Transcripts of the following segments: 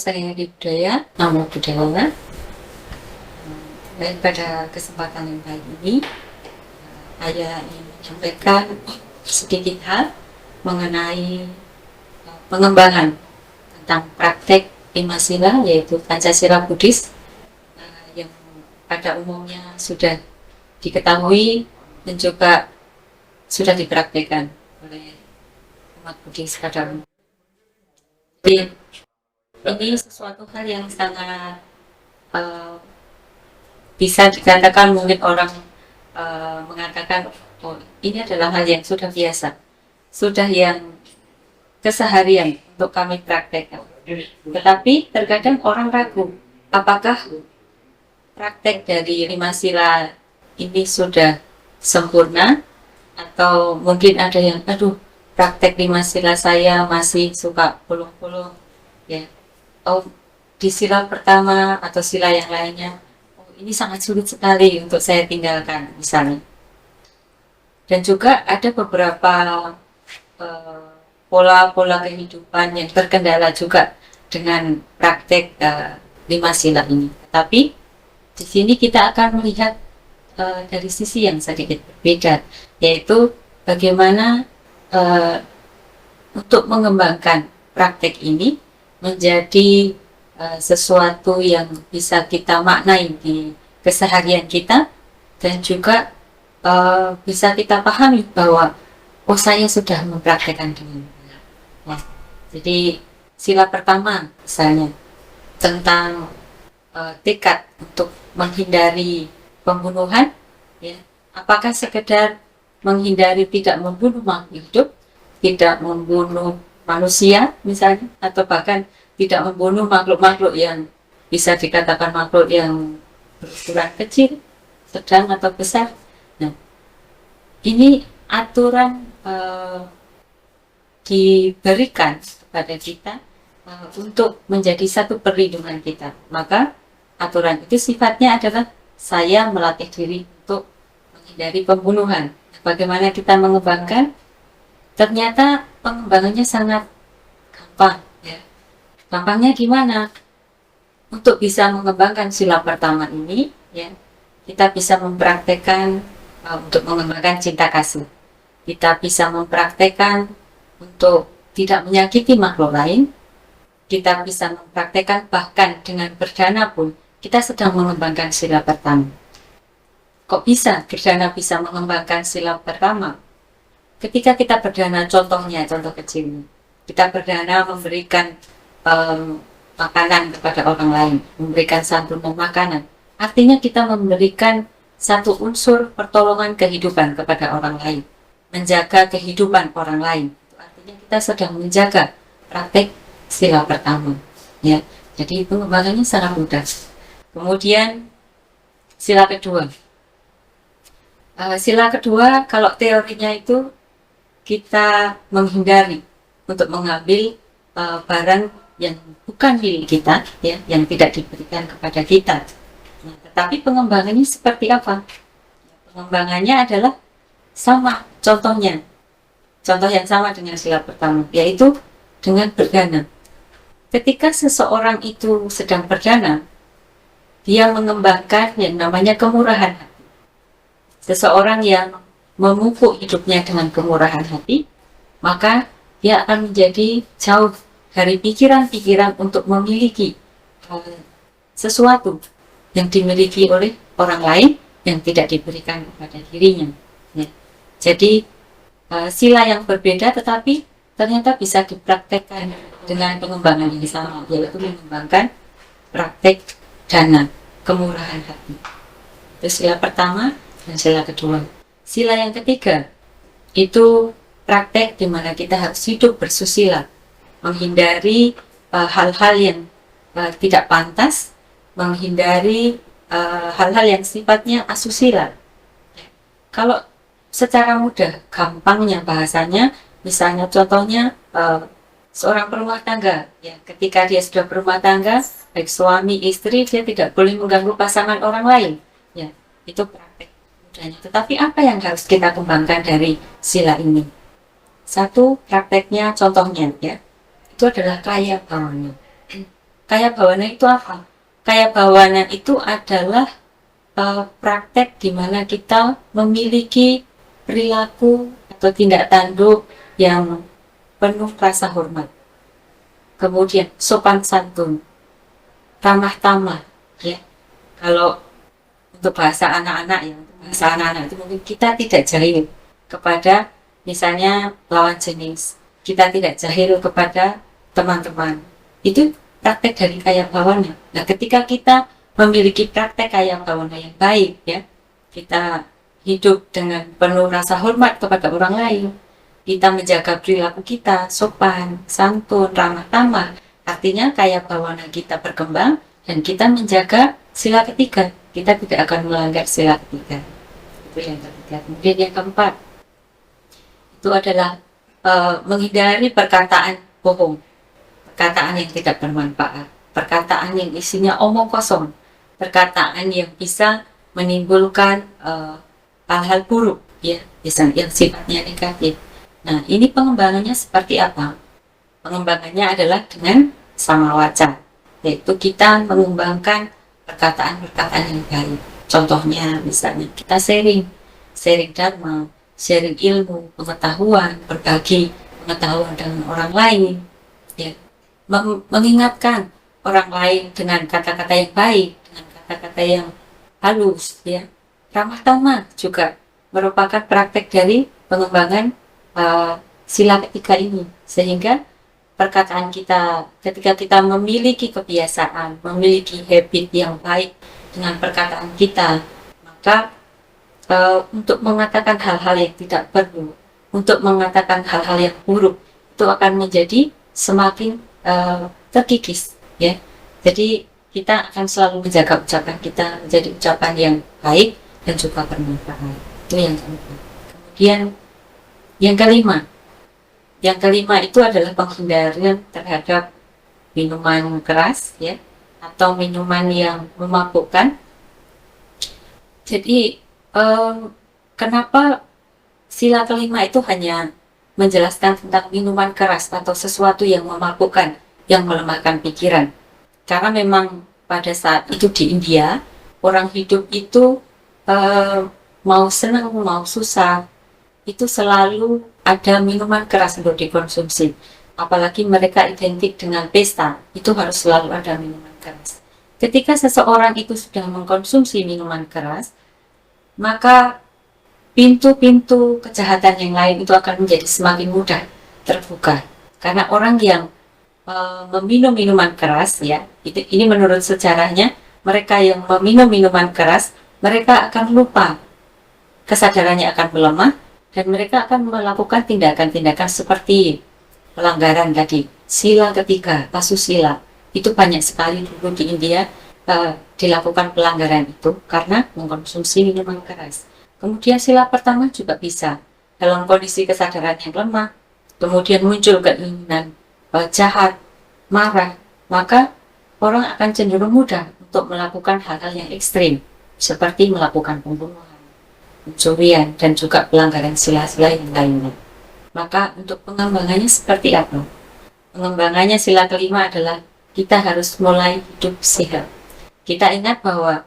saya di budaya, Namo Buddhaya. Dan pada kesempatan yang baik ini, saya ingin menyampaikan sedikit hal mengenai pengembangan tentang praktek lima sila, yaitu Pancasila Buddhis, yang pada umumnya sudah diketahui dan juga sudah dipraktekkan oleh umat Buddhis pada umumnya. Jadi, ini sesuatu hal yang sangat bisa dikatakan, mungkin orang mengatakan, oh, ini adalah hal yang sudah biasa, sudah yang keseharian untuk kami praktekkan. Tetapi terkadang orang ragu, apakah praktek dari lima sila ini sudah sempurna, atau mungkin ada yang, aduh, praktek lima sila saya masih suka bolong-bolong, ya. Oh, di sila pertama atau sila yang lainnya, oh, ini sangat sulit sekali untuk saya tinggalkan, misalnya. Dan juga ada beberapa pola-pola kehidupan yang terkendala juga dengan praktek lima sila ini. Tapi di sini kita akan melihat dari sisi yang sedikit berbeda, yaitu bagaimana untuk mengembangkan praktek ini menjadi sesuatu yang bisa kita maknai di keseharian kita, dan juga bisa kita pahami bahwa, oh, saya sudah mempraktekkan dengan benar. Ya. Jadi sila pertama misalnya tentang tekad untuk menghindari pembunuhan, ya. Apakah sekedar menghindari tidak membunuh makhluk hidup, tidak membunuh manusia misalnya, atau bahkan tidak membunuh makhluk-makhluk yang bisa dikatakan makhluk yang berukuran kecil, sedang atau besar. Nah, ini aturan diberikan kepada kita untuk menjadi satu perlindungan kita. Maka aturan itu sifatnya adalah saya melatih diri untuk menghindari pembunuhan. Bagaimana kita mengembangkan? Ternyata pengembangannya sangat gampang, ya. Gampangnya gimana? Untuk bisa mengembangkan sila pertama ini, ya, kita bisa mempraktekkan untuk mengembangkan cinta kasih. Kita bisa mempraktekkan untuk tidak menyakiti makhluk lain. Kita bisa mempraktekkan bahkan dengan berdana pun kita sedang mengembangkan sila pertama. Kok bisa berdana bisa mengembangkan sila pertama? Ketika kita berdana, contohnya, contoh kecilnya, kita berdana memberikan makanan kepada orang lain, memberikan santunan makanan, artinya kita memberikan satu unsur pertolongan kehidupan kepada orang lain, menjaga kehidupan orang lain. Itu artinya kita sedang menjaga praktek sila pertama, ya. Jadi pengembangannya sangat mudah. Kemudian sila kedua. Sila kedua, kalau teorinya itu kita menghindari untuk mengambil barang yang bukan milik kita, ya, yang tidak diberikan kepada kita. Nah, tetapi pengembangannya seperti apa? Pengembangannya adalah sama, contohnya, contoh yang sama dengan sila pertama, yaitu dengan berdana. Ketika seseorang itu sedang berdana, dia mengembangkan yang namanya kemurahan hati. Seseorang yang memupuk hidupnya dengan kemurahan hati, maka dia akan menjadi jauh dari pikiran-pikiran untuk memiliki sesuatu yang dimiliki oleh orang lain yang tidak diberikan kepada dirinya, ya. Jadi sila yang berbeda tetapi ternyata bisa dipraktekkan dengan pengembangan yang sama, yaitu mengembangkan praktek dana, kemurahan hati. Itu sila pertama dan sila kedua. Sila yang ketiga itu praktek di mana kita harus hidup bersusila, menghindari hal-hal yang tidak pantas, menghindari hal-hal yang sifatnya asusila. Kalau secara mudah, gampangnya bahasanya, misalnya contohnya seorang berumah tangga, ya, ketika dia sudah berumah tangga, baik suami istri, dia tidak boleh mengganggu pasangan orang lain, ya, itu praktek. Tetapi apa yang harus kita kembangkan dari sila ini? Satu, prakteknya, contohnya, ya, itu adalah kaya bawanya. Kaya bawana itu apa? Kaya bawana itu adalah praktek di mana kita memiliki perilaku atau tindak tanduk yang penuh rasa hormat, kemudian sopan santun, ramah tamah, ya. Kalau untuk bahasa anak-anak ya, bahasa anak-anak itu mungkin kita tidak jahil kepada misalnya lawan jenis, kita tidak jahil kepada teman-teman. Itu praktek dari kaya bawana. Nah, ketika kita memiliki praktek kaya bawana yang baik, ya, kita hidup dengan penuh rasa hormat kepada orang lain, kita menjaga perilaku kita sopan, santun, ramah tamah, artinya kaya bawana kita berkembang dan kita menjaga sila ketiga, kita tidak akan melanggar sila ketiga. Itu yang ketiga. Kemudian yang keempat itu adalah menghindari perkataan bohong, perkataan yang tidak bermanfaat, perkataan yang isinya omong kosong, perkataan yang bisa menimbulkan hal-hal buruk, ya, yang sifatnya negatif. Nah, ini pengembangannya seperti apa? Pengembangannya adalah dengan sama waca, yaitu kita mengembangkan perkataan-perkataan yang baik. Contohnya, misalnya kita sharing dharma, sharing ilmu, pengetahuan, berbagi pengetahuan dengan orang lain, ya, mengingatkan orang lain dengan kata-kata yang baik, dengan kata-kata yang halus, ya. Ramah tamah juga merupakan praktek dari pengembangan sila ketiga ini, sehingga perkataan kita ketika kita memiliki kebiasaan, memiliki habit yang baik dengan perkataan kita, maka untuk mengatakan hal-hal yang tidak perlu, untuk mengatakan hal-hal yang buruk, itu akan menjadi semakin terkikis, ya. Jadi kita akan selalu menjaga ucapan kita menjadi ucapan yang baik dan juga bermanfaat. Itu yang keempat. Kemudian yang kelima itu adalah penghindarian terhadap minuman keras, ya, atau minuman yang memabukkan. Jadi kenapa sila kelima itu hanya menjelaskan tentang minuman keras atau sesuatu yang memabukkan, yang melemahkan pikiran? Karena memang pada saat itu di India, orang hidup itu mau senang mau susah itu selalu ada minuman keras untuk dikonsumsi. Apalagi mereka identik dengan pesta, itu harus selalu ada minuman keras. Ketika seseorang itu sudah mengkonsumsi minuman keras, maka pintu-pintu kejahatan yang lain itu akan menjadi semakin mudah terbuka. Karena orang yang meminum minuman keras, ya, ini menurut sejarahnya, mereka yang meminum minuman keras, mereka akan lupa, kesadarannya akan melemah, dan mereka akan melakukan tindakan-tindakan seperti pelanggaran tadi, sila ketiga, asusila. Itu banyak sekali dulu di India dilakukan pelanggaran itu karena mengkonsumsi minuman keras. Kemudian sila pertama juga bisa dalam kondisi kesadaran yang lemah, kemudian muncul keinginan jahat, marah, maka orang akan cenderung mudah untuk melakukan hal-hal yang ekstrim, seperti melakukan pembunuhan, pencurian, dan juga pelanggaran sila-sila yang lainnya. Maka untuk pengembangannya seperti apa? Pengembangannya sila kelima adalah kita harus mulai hidup sehat. Kita ingat bahwa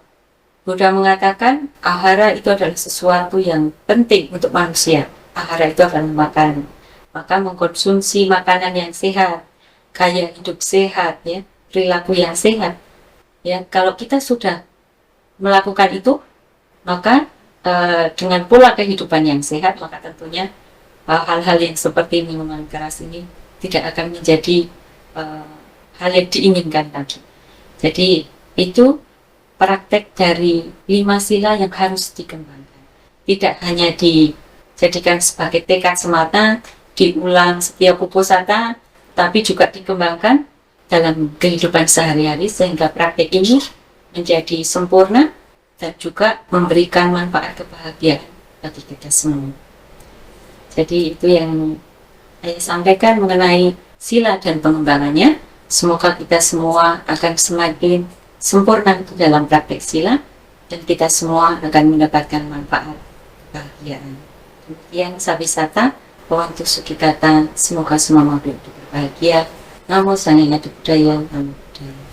Buddha mengatakan ahara itu adalah sesuatu yang penting untuk manusia. Ahara itu adalah makanan. Maka mengkonsumsi makanan yang sehat, gaya hidup sehat, ya, perilaku yang sehat. Ya, kalau kita sudah melakukan itu, maka dengan pola kehidupan yang sehat, maka tentunya hal-hal yang seperti minuman keras ini tidak akan menjadi hal yang diinginkan lagi. Jadi itu praktek dari 5 sila yang harus dikembangkan. Tidak hanya dijadikan sebagai tekad semata, diulang setiap uposatha, tapi juga dikembangkan dalam kehidupan sehari-hari sehingga praktek ini menjadi sempurna dan juga memberikan manfaat kebahagiaan bagi kita semua. Jadi itu yang saya sampaikan mengenai sila dan pengembangannya. Semoga kita semua akan semakin sempurna dalam praktek sila dan kita semua akan mendapatkan manfaat kebahagiaan. Demikian Sabisata, Pawantu Sukitata, semoga semua makhluk berbahagia. Namo Sangaya Budaya, Namo Buddhaya.